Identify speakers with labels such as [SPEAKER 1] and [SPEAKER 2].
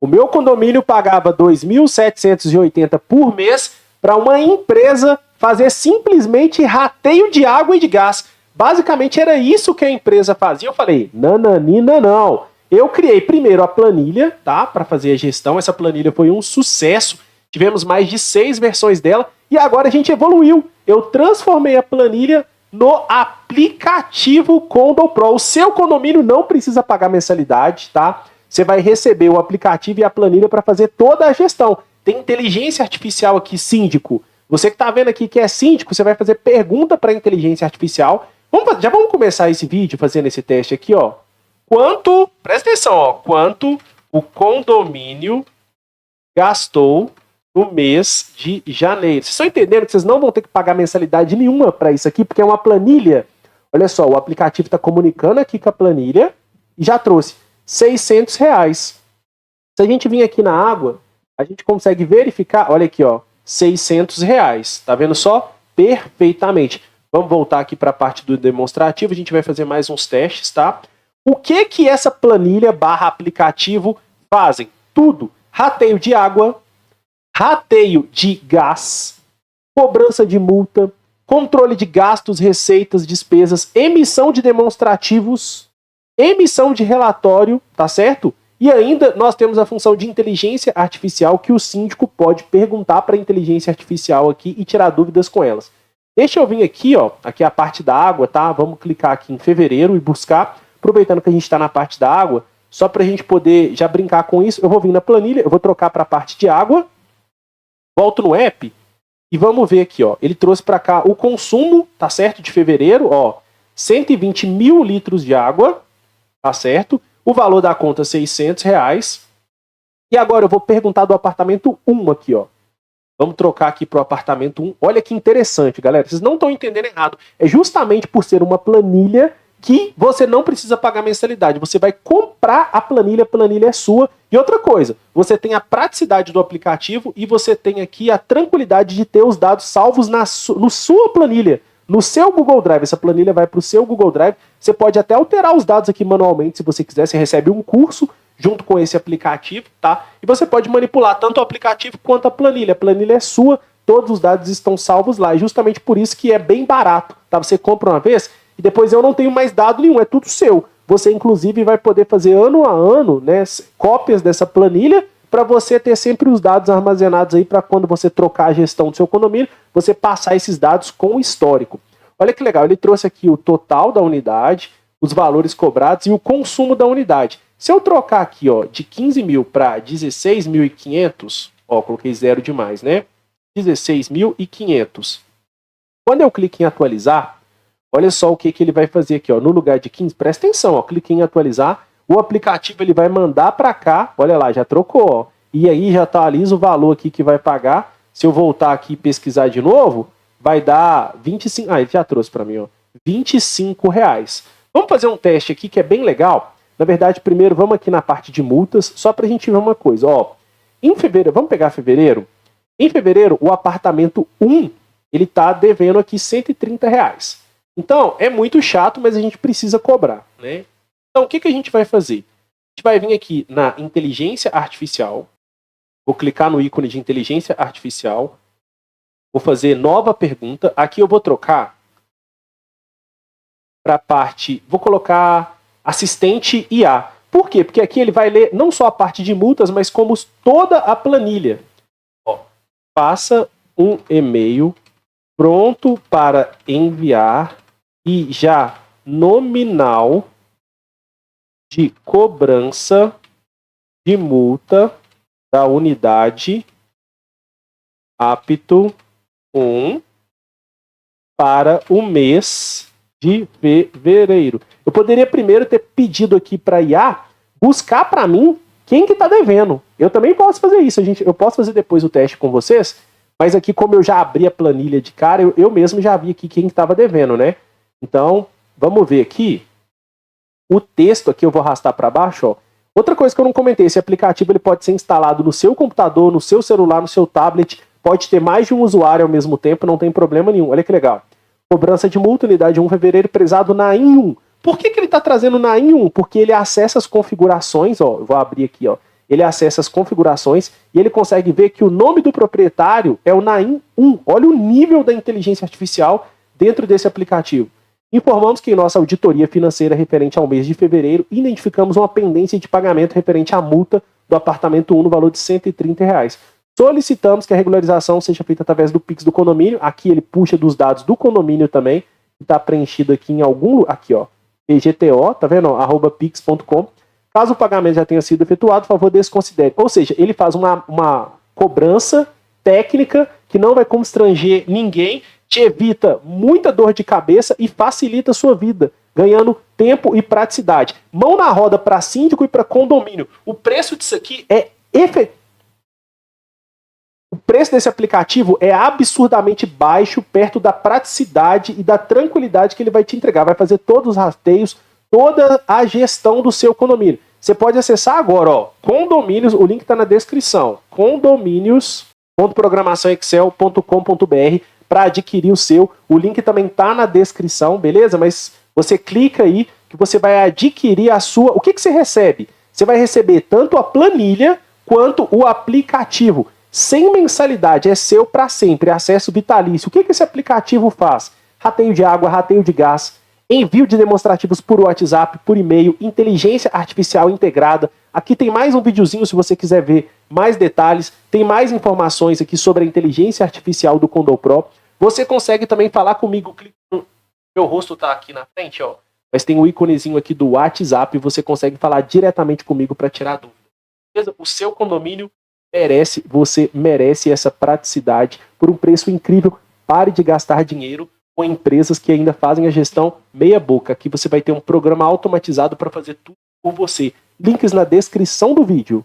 [SPEAKER 1] O meu condomínio pagava R$ 2.780 por mês para uma empresa fazer simplesmente rateio de água e de gás. Basicamente era isso que a empresa fazia. Eu falei, nananina não. Eu criei primeiro a planilha, tá, para fazer a gestão. Essa planilha foi um sucesso. Tivemos mais de 6 versões dela e agora a gente evoluiu. Eu transformei a planilha no aplicativo Condo Pro. O seu condomínio não precisa pagar mensalidade, tá? Você vai receber o aplicativo e a planilha para fazer toda a gestão. Tem inteligência artificial aqui, síndico. Você que está vendo aqui que é síndico, você vai fazer pergunta para a inteligência artificial. Já vamos começar esse vídeo fazendo esse teste aqui, ó. Presta atenção, ó, quanto o condomínio gastou no mês de janeiro. Vocês estão entendendo que vocês não vão ter que pagar mensalidade nenhuma para isso aqui, porque é uma planilha. Olha só, o aplicativo está comunicando aqui com a planilha e já trouxe R$600. Se a gente vir aqui na água, a gente consegue verificar, olha aqui, ó, R$600. Tá vendo só? Perfeitamente. Vamos voltar aqui para a parte do demonstrativo, a gente vai fazer mais uns testes, tá? O que essa planilha barra aplicativo fazem? Tudo. Rateio de água, rateio de gás, cobrança de multa, controle de gastos, receitas, despesas, emissão de demonstrativos, emissão de relatório, tá certo? E ainda nós temos a função de inteligência artificial que o síndico pode perguntar para a inteligência artificial aqui e tirar dúvidas com elas. Deixa eu vir aqui, ó, aqui é a parte da água, tá? Vamos clicar aqui em fevereiro e buscar, aproveitando que a gente está na parte da água, só para a gente poder já brincar com isso, eu vou vir na planilha, eu vou trocar para a parte de água, volto no app e vamos ver aqui, ó, ele trouxe para cá o consumo, tá certo, de fevereiro, ó, 120 mil litros de água, tá certo? O valor da conta é R$600. E agora eu vou perguntar do apartamento 1 aqui, ó. Vamos trocar aqui para o apartamento 1. Olha que interessante, galera. Vocês não estão entendendo errado. É justamente por ser uma planilha que você não precisa pagar mensalidade. Você vai comprar a planilha é sua. E outra coisa, você tem a praticidade do aplicativo e você tem aqui a tranquilidade de ter os dados salvos no sua planilha. No seu Google Drive, essa planilha vai para o seu Google Drive. Você pode até alterar os dados aqui manualmente, se você quiser. Você recebe um curso junto com esse aplicativo, tá? E você pode manipular tanto o aplicativo quanto a planilha. A planilha é sua, todos os dados estão salvos lá. E justamente por isso que é bem barato, tá? Você compra uma vez e depois eu não tenho mais dado nenhum, é tudo seu. Você, inclusive, vai poder fazer ano a ano, né, cópias dessa planilha para você ter sempre os dados armazenados aí para quando você trocar a gestão do seu condomínio, você passar esses dados com o histórico. Olha que legal, ele trouxe aqui o total da unidade, os valores cobrados e o consumo da unidade. Se eu trocar aqui, ó, de 15 mil para 16.500, ó, coloquei zero demais, né? 16.500. Quando eu clico em atualizar, olha só o que ele vai fazer aqui, ó, no lugar de 15, presta atenção, ó, clique em atualizar, o aplicativo ele vai mandar para cá, olha lá, já trocou, ó, e aí já atualiza o valor aqui que vai pagar. Se eu voltar aqui e pesquisar de novo, vai dar 25, ele já trouxe para mim, ó, R$25. Vamos fazer um teste aqui que é bem legal. Na verdade, primeiro vamos aqui na parte de multas, só para a gente ver uma coisa, ó, em fevereiro, vamos pegar fevereiro? Em fevereiro, o apartamento 1, ele tá devendo aqui R$130. Então, é muito chato, mas a gente precisa cobrar, né? Então, o que a gente vai fazer? A gente vai vir aqui na inteligência artificial, vou clicar no ícone de inteligência artificial, vou fazer nova pergunta, aqui eu vou trocar para a parte, vou colocar assistente IA. Por quê? Porque aqui ele vai ler não só a parte de multas, mas como toda a planilha. Ó, faça um e-mail pronto para enviar e já nominal de cobrança de multa da unidade apto 1 para o mês de fevereiro. Eu poderia primeiro ter pedido aqui para a IA buscar para mim quem que está devendo. Eu também posso fazer isso. Eu posso fazer depois o teste com vocês, mas aqui como eu já abri a planilha de cara, eu mesmo já vi aqui quem estava devendo, né? Então, vamos ver aqui. O texto aqui eu vou arrastar para baixo, ó. Outra coisa que eu não comentei, esse aplicativo ele pode ser instalado no seu computador, no seu celular, no seu tablet, pode ter mais de um usuário ao mesmo tempo, não tem problema nenhum. Olha que legal. Cobrança de multa, unidade 1 fevereiro, prezado na IN1. Por que ele está trazendo na IN1? Porque ele acessa as configurações, ó, eu vou abrir aqui, ó. ele acessa as configurações e ele consegue ver que o nome do proprietário é o Naim 1. Olha o nível da inteligência artificial dentro desse aplicativo. Informamos que em nossa auditoria financeira referente ao mês de fevereiro, identificamos uma pendência de pagamento referente à multa do apartamento 1 no valor de R$ 130. Solicitamos que a regularização seja feita através do Pix do condomínio. Aqui ele puxa dos dados do condomínio também, que está preenchido aqui em algum lugar. Aqui, ó, PGTO, tá vendo? @pix.com. Caso o pagamento já tenha sido efetuado, por favor, desconsidere. Ou seja, ele faz uma cobrança técnica que não vai constranger ninguém, te evita muita dor de cabeça e facilita a sua vida, ganhando tempo e praticidade. Mão na roda para síndico e para condomínio. O preço disso aqui é O preço desse aplicativo é absurdamente baixo, perto da praticidade e da tranquilidade que ele vai te entregar. Vai fazer todos os rastreios, toda a gestão do seu condomínio. Você pode acessar agora, ó, condomínios, o link está na descrição, condomínios.programaçãoexcel.com.br para adquirir o seu. O link também está na descrição, beleza? Mas você clica aí que você vai adquirir a sua... O que você recebe? Você vai receber tanto a planilha quanto o aplicativo. Sem mensalidade, é seu para sempre, acesso vitalício. O que esse aplicativo faz? Rateio de água, rateio de gás, envio de demonstrativos por WhatsApp, por e-mail, inteligência artificial integrada. Aqui tem mais um videozinho se você quiser ver mais detalhes. Tem mais informações aqui sobre a inteligência artificial do CondoPro. Você consegue também falar comigo. Meu rosto está aqui na frente, ó. Mas tem um íconezinho aqui do WhatsApp e você consegue falar diretamente comigo para tirar dúvida. Beleza? O seu condomínio você merece essa praticidade por um preço incrível. Pare de gastar dinheiro com empresas que ainda fazem a gestão meia boca. Aqui você vai ter um programa automatizado para fazer tudo por você. Links na descrição do vídeo.